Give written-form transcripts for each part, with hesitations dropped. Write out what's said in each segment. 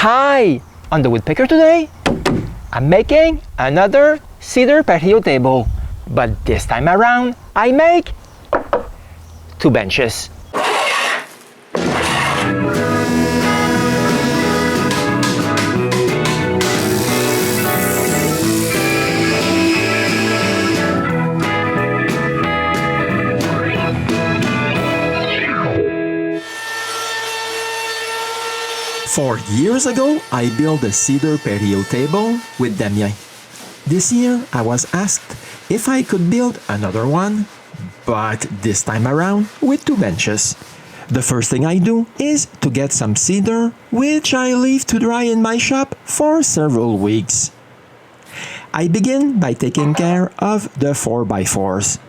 Hi! On the Woodpecker today, I'm making another cedar patio table, but this time around I make 2 benches. Four years ago, I built a cedar patio table with Damien. This year, I was asked if I could build another one, but this time around with 2 benches. The first thing I do is to get some cedar, which I leave to dry in my shop for several weeks. I begin by taking care of the 4x4s.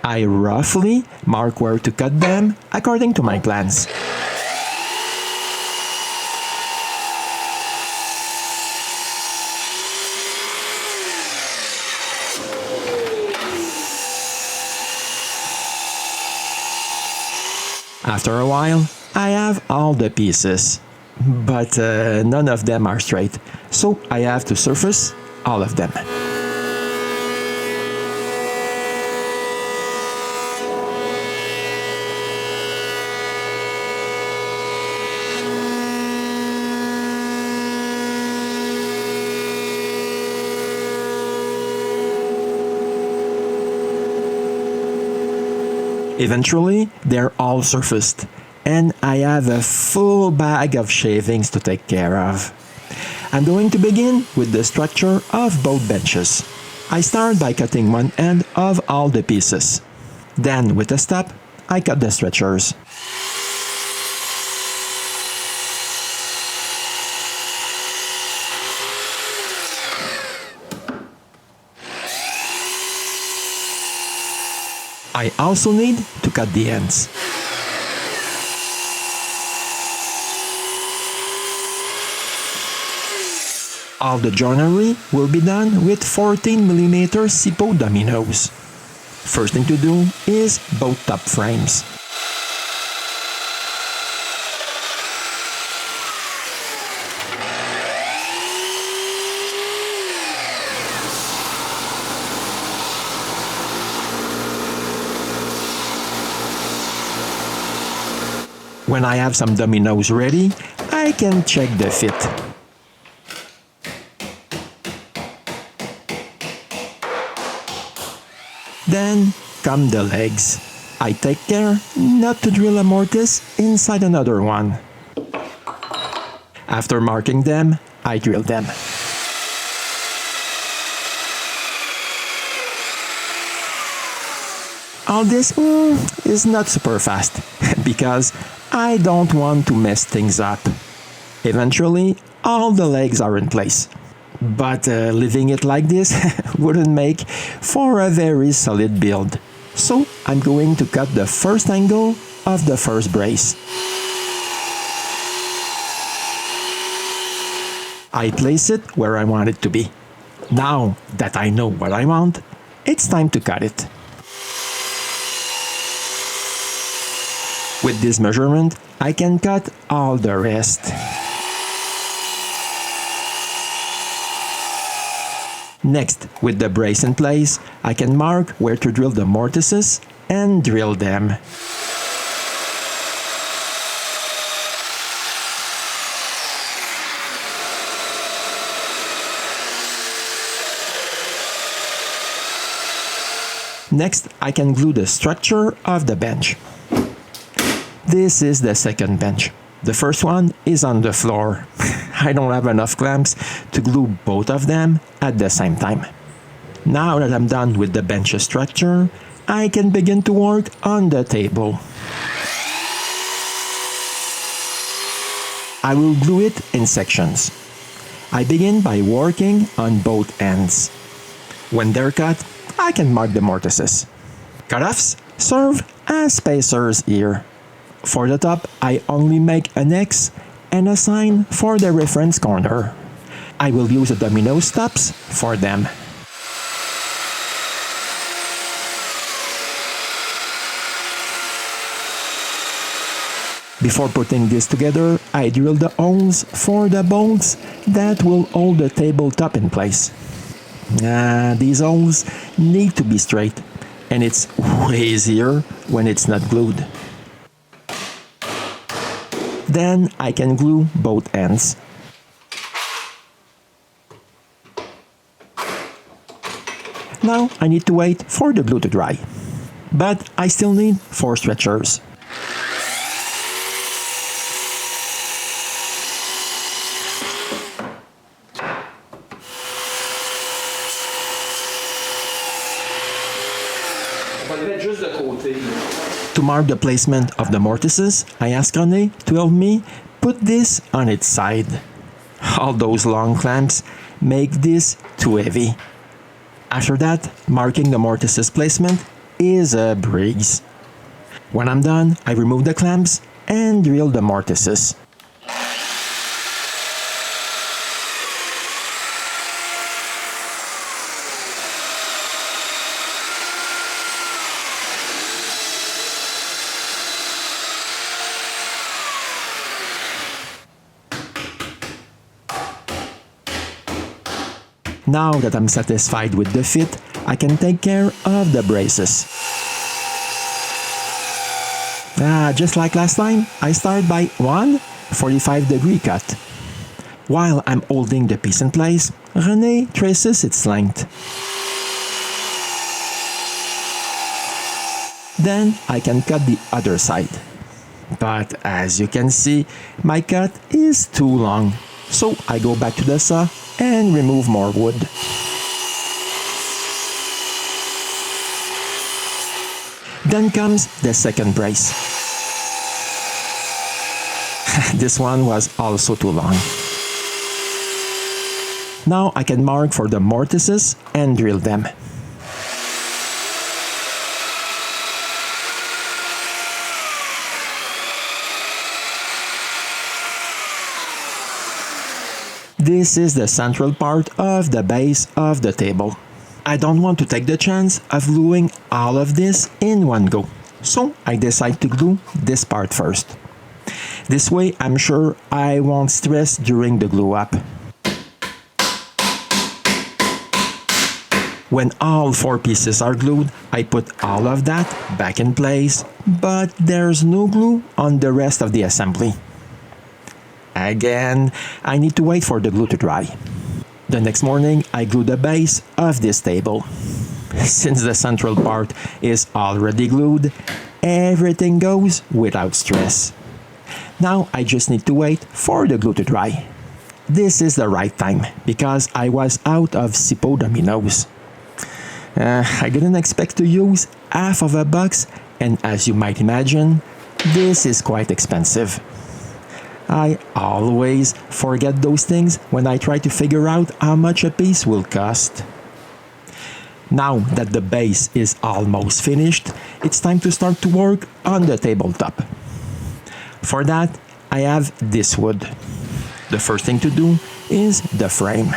I roughly mark where to cut them according to my plans. After a while, I have all the pieces, but none of them are straight, so I have to surface all of them. Eventually, they're all surfaced, and I have a full bag of shavings to take care of. I'm going to begin with the structure of both benches. I start by cutting one end of all the pieces. Then, with a stop, I cut the stretchers. I also need to cut the ends. All the joinery will be done with 14mm Sipo dominoes. First thing to do is both top frames. When I have some dominoes ready, I can check the fit. Then come the legs. I take care not to drill a mortise inside another one. After marking them, I drill them. All this is not super fast because I don't want to mess things up. Eventually, all the legs are in place. But leaving it like this wouldn't make for a very solid build. So I'm going to cut the first angle of the first brace. I place it where I want it to be. Now that I know what I want, it's time to cut it. With this measurement, I can cut all the rest. Next, with the brace in place, I can mark where to drill the mortises and drill them. Next, I can glue the structure of the bench. This is the second bench. The first one is on the floor. I don't have enough clamps to glue both of them at the same time. Now that I'm done with the bench structure, I can begin to work on the table. I will glue it in sections. I begin by working on both ends. When they're cut, I can mark the mortises. Cutoffs serve as spacers here. For the top, I only make an X and a sign for the reference corner. I will use the domino stops for them. Before putting this together, I drilled the holes for the bolts that will hold the tabletop in place. These holes need to be straight, and it's way easier when it's not glued. Then I can glue both ends. Now I need to wait for the glue to dry. But I still need 4 stretchers. To mark the placement of the mortises, I asked Alain to help me put this on its side. All those long clamps make this too heavy. After that, marking the mortises placement is a breeze. When I'm done, I remove the clamps and drill the mortises. Now that I'm satisfied with the fit, I can take care of the braces. Just like last time, I start by one 45-degree cut. While I'm holding the piece in place, René traces its length. Then I can cut the other side. But as you can see, my cut is too long. So I go back to the saw and remove more wood. Then comes the second brace. This one was also too long. Now I can mark for the mortises and drill them. This is the central part of the base of the table. I don't want to take the chance of gluing all of this in one go, so I decide to glue this part first. This way I'm sure I won't stress during the glue up. When all 4 pieces are glued, I put all of that back in place, but there's no glue on the rest of the assembly. Again, I need to wait for the glue to dry. The next morning, I glue the base of this table. Since the central part is already glued, everything goes without stress. Now I just need to wait for the glue to dry. This is the right time because I was out of Sipo dominoes. I didn't expect to use half of a box, and as you might imagine, this is quite expensive. I always forget those things when I try to figure out how much a piece will cost. Now that the base is almost finished, it's time to start to work on the tabletop. For that, I have this wood. The first thing to do is the frame.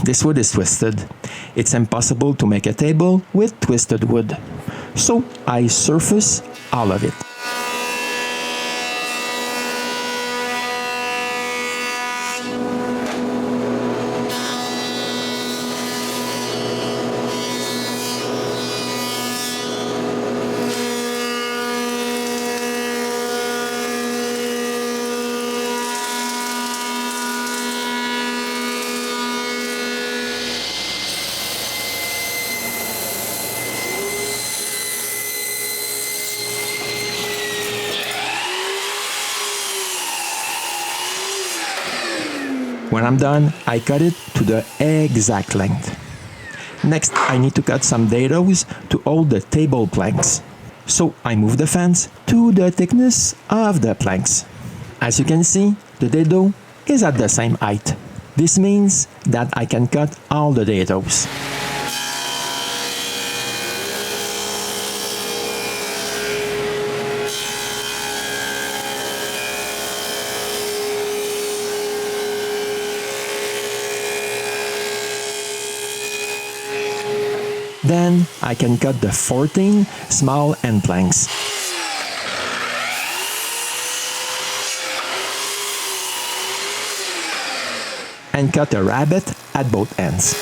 This wood is twisted. It's impossible to make a table with twisted wood. So I surface all of it. When I'm done, I cut it to the exact length. Next, I need to cut some dados to hold the table planks. So I move the fence to the thickness of the planks. As you can see, the dado is at the same height. This means that I can cut all the dados. Then I can cut the 14 small end planks. And cut a rabbet at both ends.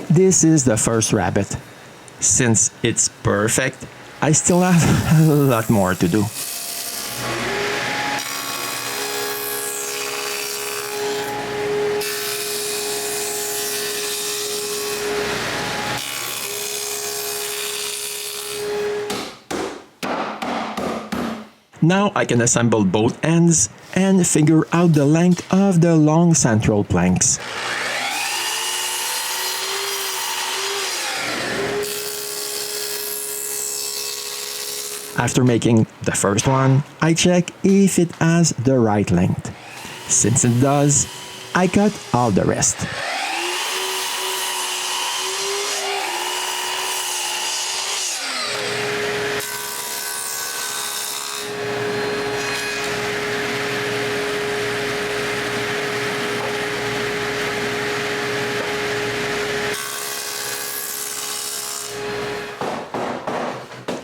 This is the first rabbet. Since it's perfect, I still have a lot more to do. Now I can assemble both ends and figure out the length of the long central planks. After making the first one, I check if it has the right length. Since it does, I cut all the rest.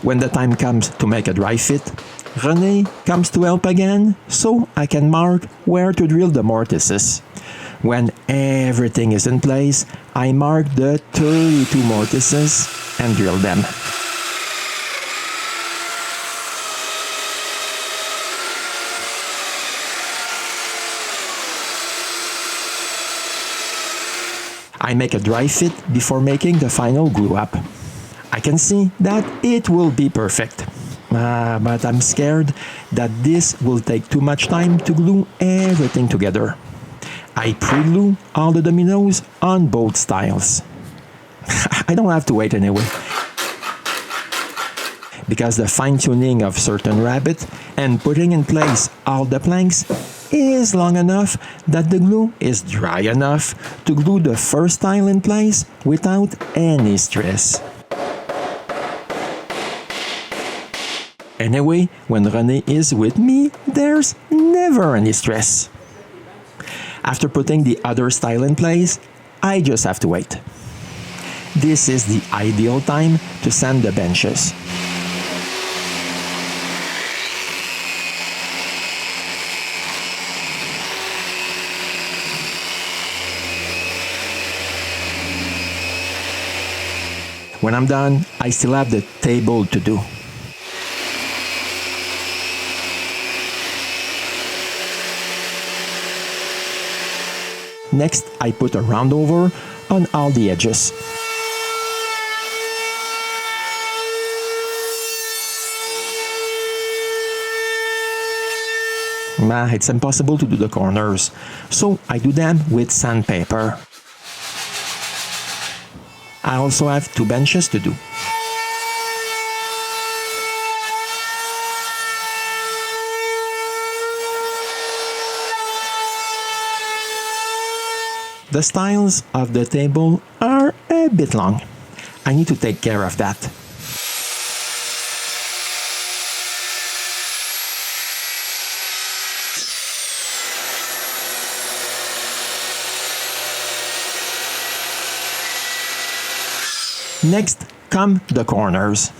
When the time comes to make a dry fit, René comes to help again so I can mark where to drill the mortises. When everything is in place, I mark the 32 mortises and drill them. I make a dry fit before making the final glue up. I can see that it will be perfect, but I'm scared that this will take too much time to glue everything together. I pre-glue all the dominoes on both styles. I don't have to wait anyway, because the fine-tuning of certain rabbets and putting in place all the planks is long enough that the glue is dry enough to glue the first style in place without any stress. Anyway, when René is with me, there's never any stress. After putting the other style in place, I just have to wait. This is the ideal time to sand the benches. When I'm done, I still have the table to do. Next, I put a round over on all the edges. It's impossible to do the corners, so I do them with sandpaper. I also have 2 benches to do. The styles of the table are a bit long. I need to take care of that. Next come the corners.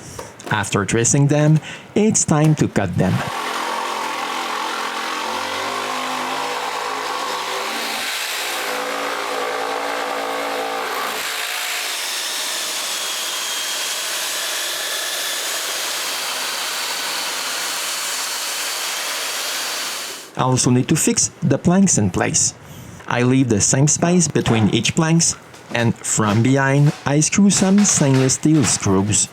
After tracing them, it's time to cut them. I also need to fix the planks in place. I leave the same space between each planks, and from behind I screw some stainless steel screws.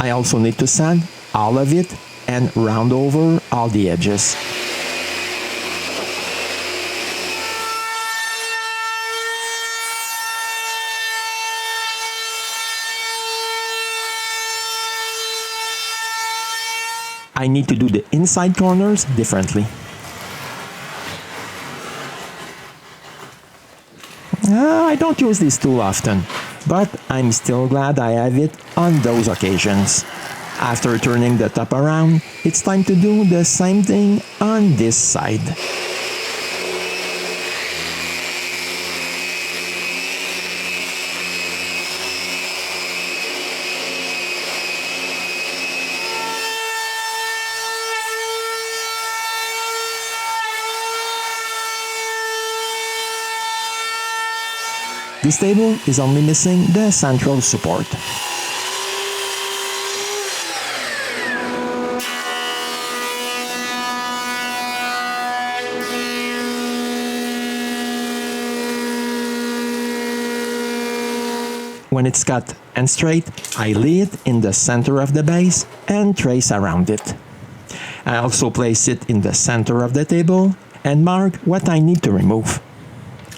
I also need to sand all of it and round over all the edges. I need to do the inside corners differently. I don't use this tool often, but I'm still glad I have it on those occasions. After turning the top around, it's time to do the same thing on this side. This table is only missing the central support. When it's cut and straight, I lay it in the center of the base and trace around it. I also place it in the center of the table and mark what I need to remove.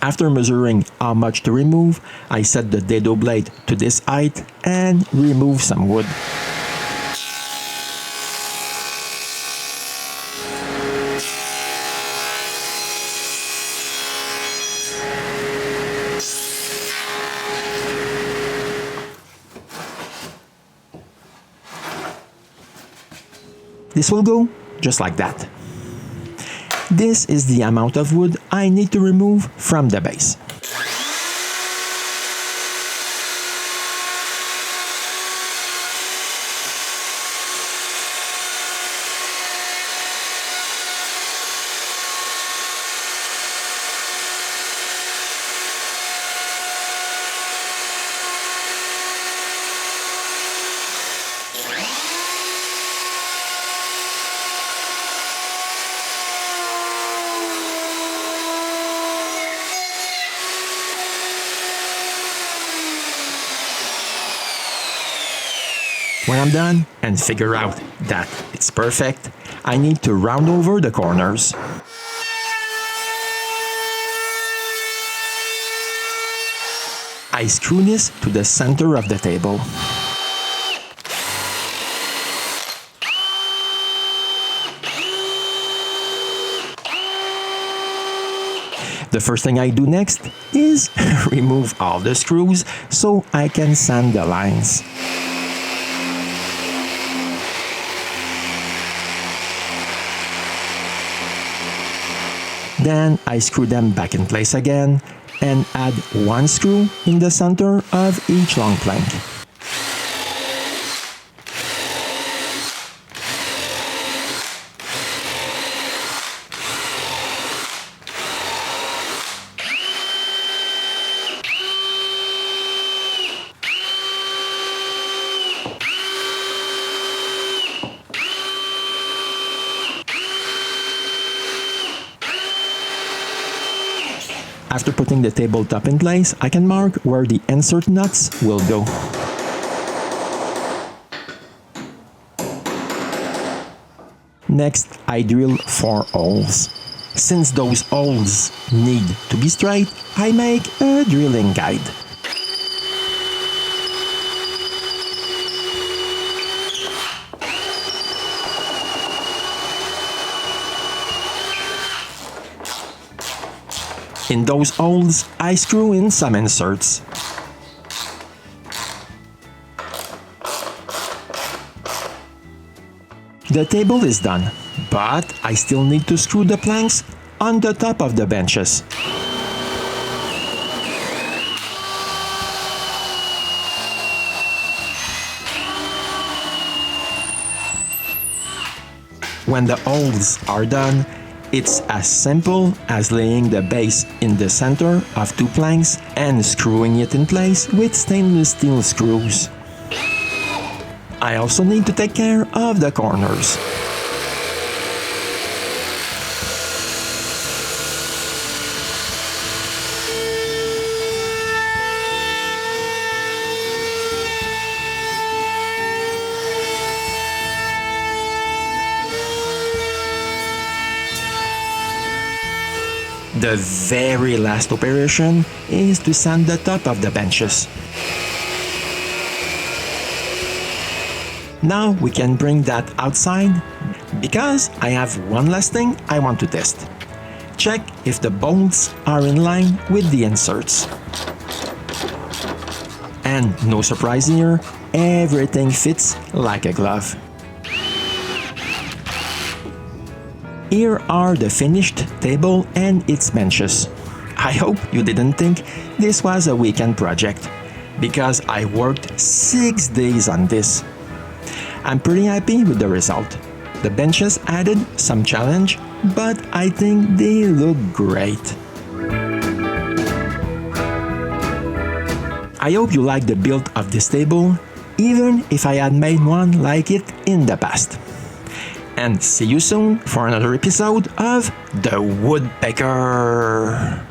After measuring how much to remove, I set the dado blade to this height and remove some wood. This will go just like that. This is the amount of wood I need to remove from the base. When I'm done and figure out that it's perfect, I need to round over the corners. I screw this to the center of the table. The first thing I do next is remove all the screws so I can sand the lines. Then I screw them back in place again and add one screw in the center of each long plank. After putting the tabletop in place, I can mark where the insert nuts will go. Next, I drill 4 holes. Since those holes need to be straight, I make a drilling guide. In those holes, I screw in some inserts. The table is done, but I still need to screw the planks on the top of the benches. When the holes are done, it's as simple as laying the base in the center of 2 planks and screwing it in place with stainless steel screws. I also need to take care of the corners. The very last operation is to sand the top of the benches. Now we can bring that outside because I have one last thing I want to test. Check if the bolts are in line with the inserts. And no surprise here, everything fits like a glove. Here are the finished table and its benches. I hope you didn't think this was a weekend project, because I worked 6 days on this. I'm pretty happy with the result. The benches added some challenge, but I think they look great. I hope you like the build of this table, even if I had made one like it in the past. And see you soon for another episode of The Woodpecker.